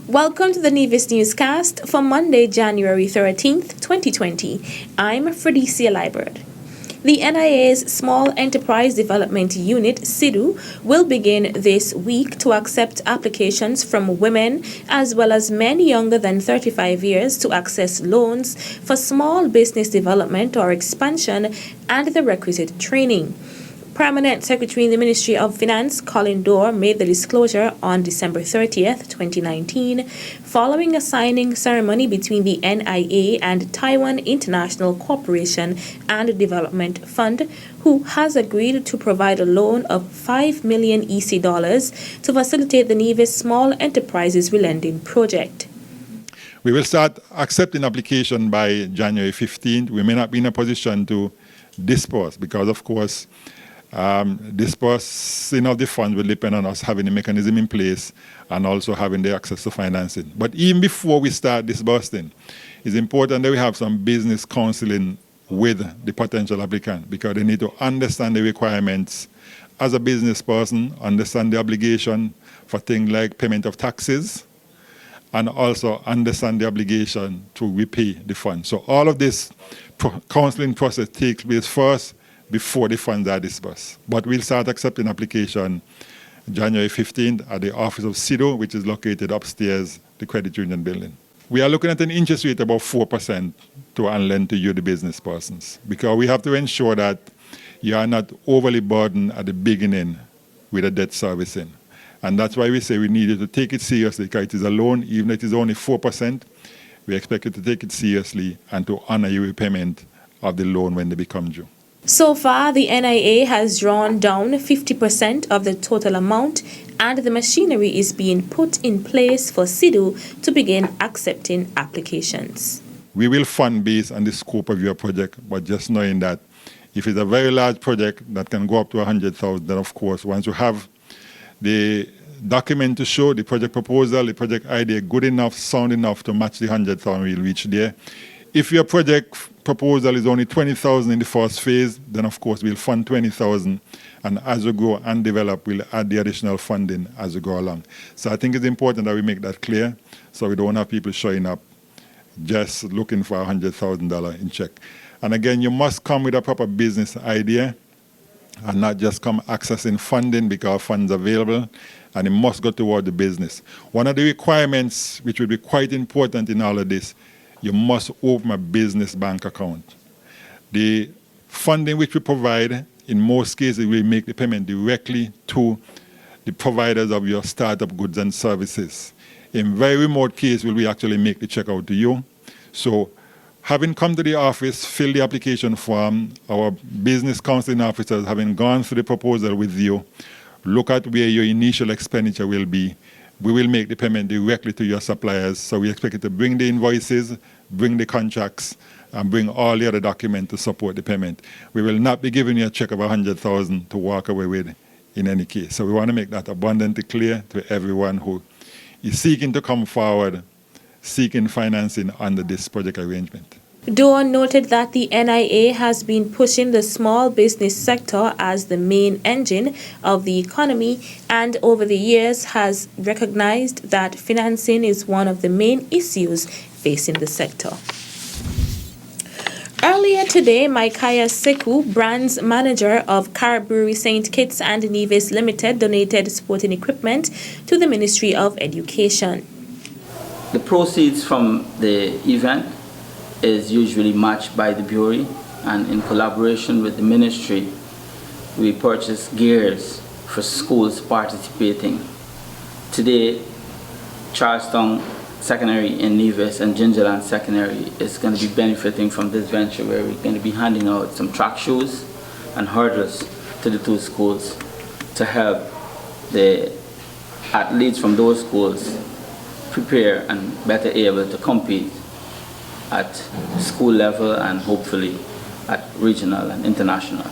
Welcome to the Nevis Newscast for Monday, January 13th, 2020. I'm Fredicia Liebert. The NIA's Small Enterprise Development Unit, SIDU, will begin this week to accept applications from women as well as men younger than 35 years to access loans for small business development or expansion and the requisite training. Permanent Secretary in the Ministry of Finance, Colin Dorr, made the disclosure on December 30th, 2019, following a signing ceremony between the NIA and Taiwan International Cooperation and Development Fund, who has agreed to provide a loan of $5 million EC to facilitate the Nevis Small Enterprises Relending Project. We will start accepting application by January 15th. We may not be in a position to disperse because, of course, dispersing of the funds will depend on us having the mechanism in place and also having the access to financing. But even before we start disbursing, it's important that we have some business counseling with the potential applicant because they need to understand the requirements as a business person, understand the obligation for things like payment of taxes, and also understand the obligation to repay the funds. So all of this counseling process takes place first before the funds are disbursed. But we'll start accepting application January 15th at the office of SIDO, which is located upstairs, the credit union building. We are looking at an interest rate about 4% to unlend to you, the business persons, because we have to ensure that you are not overly burdened at the beginning with a debt servicing. And that's why we say we need you to take it seriously, because it is a loan, even if it is only 4%, we expect you to take it seriously and to honor your repayment of the loan when they become due. So far, the NIA has drawn down 50% of the total amount, and the machinery is being put in place for SIDU to begin accepting applications. We will fund based on the scope of your project, but just knowing that if it's a very large project that can go up to 100,000, then of course, once you have the document to show the project proposal, the project idea good enough, sound enough to match the 100,000, we'll reach there. If your project proposal is only 20,000 in the first phase, then of course we'll fund 20,000, and as we go and develop, we'll add the additional funding as we go along. So I think it's important that we make that clear, so we don't have people showing up just looking for $100,000 in check. And again, you must come with a proper business idea and not just come accessing funding because funds are available, and it must go toward the business. One of the requirements which will be quite important in all of this, you must open a business bank account. The funding which we provide, in most cases, we make the payment directly to the providers of your startup goods and services. In very remote cases, will we actually make the check out to you. So having come to the office, fill the application form, our business counseling officers, having gone through the proposal with you, look at where your initial expenditure will be. We will make the payment directly to your suppliers, so we expect you to bring the invoices, bring the contracts, and bring all the other documents to support the payment. We will not be giving you a check of 100,000 to walk away with in any case. So we want to make that abundantly clear to everyone who is seeking to come forward, seeking financing under this project arrangement. Dorr noted that the NIA has been pushing the small business sector as the main engine of the economy, and over the years has recognized that financing is one of the main issues facing the sector. Earlier today, Micaiah Seku, brands manager of Carberry Brewery St. Kitts and Nevis Limited, donated sporting equipment to the Ministry of Education. The proceeds from the event is usually matched by the brewery, and in collaboration with the ministry, we purchase gears for schools participating. Today, Charlestown Secondary in Nevis and Gingerland Secondary is going to be benefiting from this venture, where we're going to be handing out some track shoes and hurdles to the two schools to help the athletes from those schools prepare and better able to compete at school level and hopefully at regional and international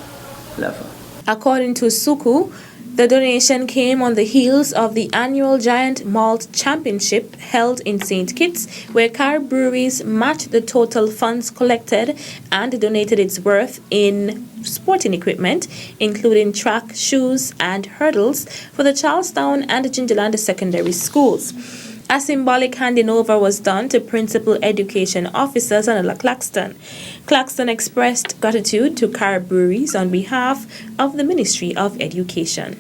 level. According to Suku, the donation came on the heels of the annual Giant Malt Championship held in St. Kitts, where Carberry Breweries matched the total funds collected and donated its worth in sporting equipment, including track, shoes, and hurdles for the Charlestown and Gingerland secondary schools. A symbolic handing over was done to Principal Education Officer Zanella Claxton. Claxton expressed gratitude to Carberry Breweries on behalf of the Ministry of Education.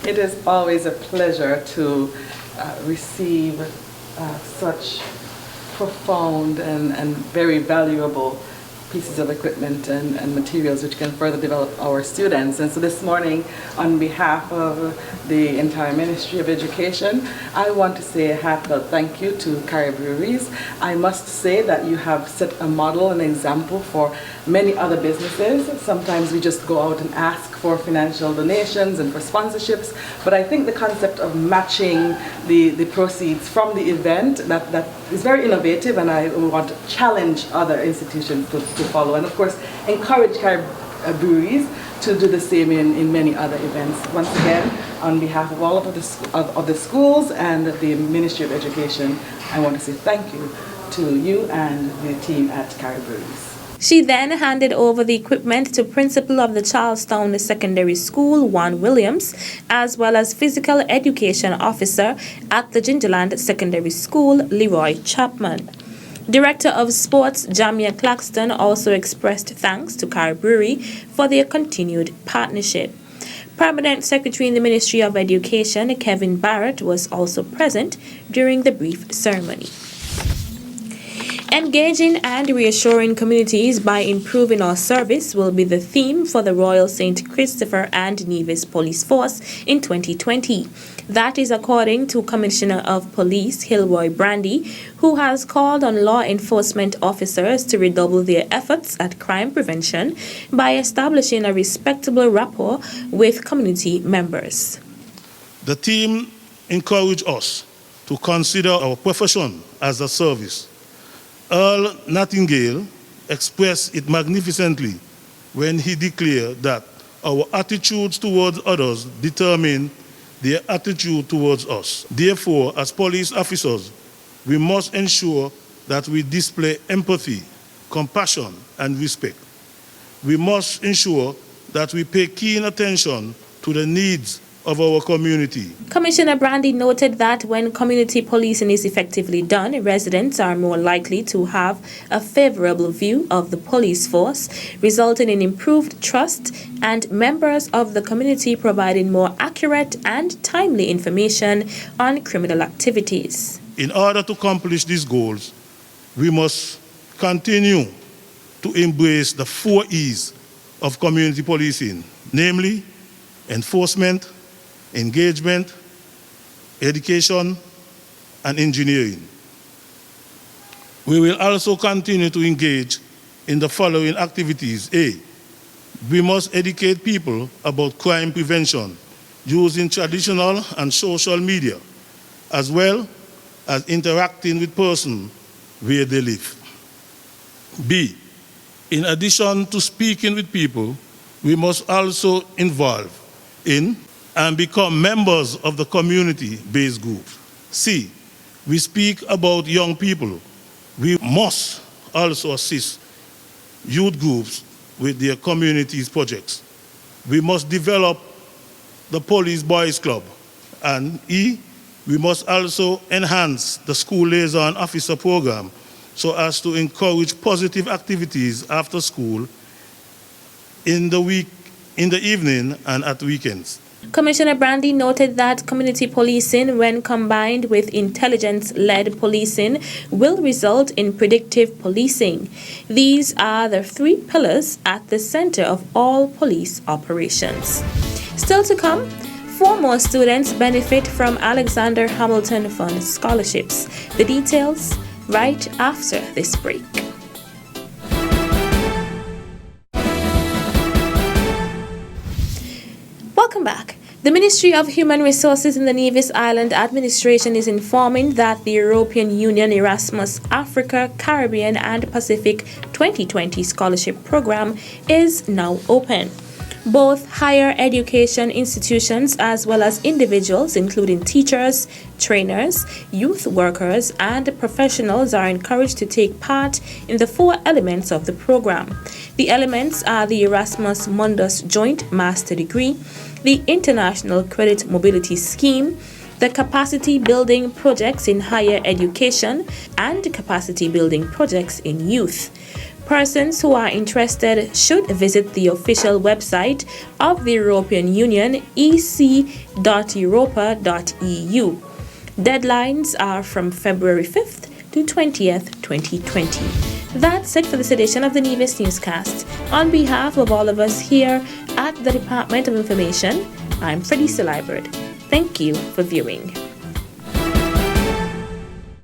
It is always a pleasure to receive such profound and very valuable pieces of equipment and materials which can further develop our students. And so this morning, on behalf of the entire Ministry of Education, I want to say a heartfelt thank you to Carberry Breweries. I must say that you have set a model, an example for many other businesses. Sometimes we just go out and ask for financial donations and for sponsorships, but I think the concept of matching the proceeds from the event, that is very innovative, and I want to challenge other institutions to follow, and of course encourage breweries to do the same in many other events. Once again, on behalf of all of the schools and the Ministry of Education, I want to say thank you to you and the team at Carberry Breweries. She then handed over the equipment to Principal of the Charlestown Secondary School, Juan Williams, as well as Physical Education Officer at the Gingerland Secondary School, Leroy Chapman. Director of Sports, Jamia Claxton, also expressed thanks to Carberry Brewery for their continued partnership. Permanent Secretary in the Ministry of Education, Kevin Barrett, was also present during the brief ceremony. Engaging and reassuring communities by improving our service will be the theme for the Royal St. Christopher and Nevis Police Force in 2020. That is according to Commissioner of Police Hilroy Brandy, who has called on law enforcement officers to redouble their efforts at crime prevention by establishing a respectable rapport with community members. The team encouraged us to consider our profession as a service. Earl Nightingale expressed it magnificently when he declared that our attitudes towards others determine their attitude towards us. Therefore, as police officers, we must ensure that we display empathy, compassion, and respect. We must ensure that we pay keen attention to the needs of our community. Commissioner Brandy noted that when community policing is effectively done, residents are more likely to have a favorable view of the police force, resulting in improved trust and members of the community providing more accurate and timely information on criminal activities. In order to accomplish these goals, we must continue to embrace the 4 E's of community policing, namely enforcement, engagement, education, and engineering. We will also continue to engage in the following activities. A, we must educate people about crime prevention using traditional and social media, as well as interacting with persons where they live. B, in addition to speaking with people, we must also involve in and become members of the community-based group. C, we speak about young people. We must also assist youth groups with their communities projects. We must develop the Police Boys Club. And E, we must also enhance the School Liaison Officer program so as to encourage positive activities after school, in the week, in the evening, and at weekends. Commissioner Brandy noted that community policing, when combined with intelligence-led policing, will result in predictive policing. These are the 3 pillars at the center of all police operations. Still to come, 4 more students benefit from Alexander Hamilton Fund scholarships. The details right after this break. Welcome back. The Ministry of Human Resources in the Nevis Island Administration is informing that the European Union Erasmus Africa, Caribbean and Pacific 2020 Scholarship Program is now open. Both higher education institutions as well as individuals, including teachers, trainers, youth workers, and professionals, are encouraged to take part in the 4 elements of the program. The elements are the Erasmus Mundus Joint Master Degree, the International Credit Mobility Scheme, the capacity building projects in higher education and capacity building projects in youth. Persons who are interested should visit the official website of the European Union, ec.europa.eu. Deadlines are from February 5th to 20th, 2020. That's it for this edition of the Nevis Newscast. On behalf of all of us here at the Department of Information, I'm Freddie Silibert. Thank you for viewing.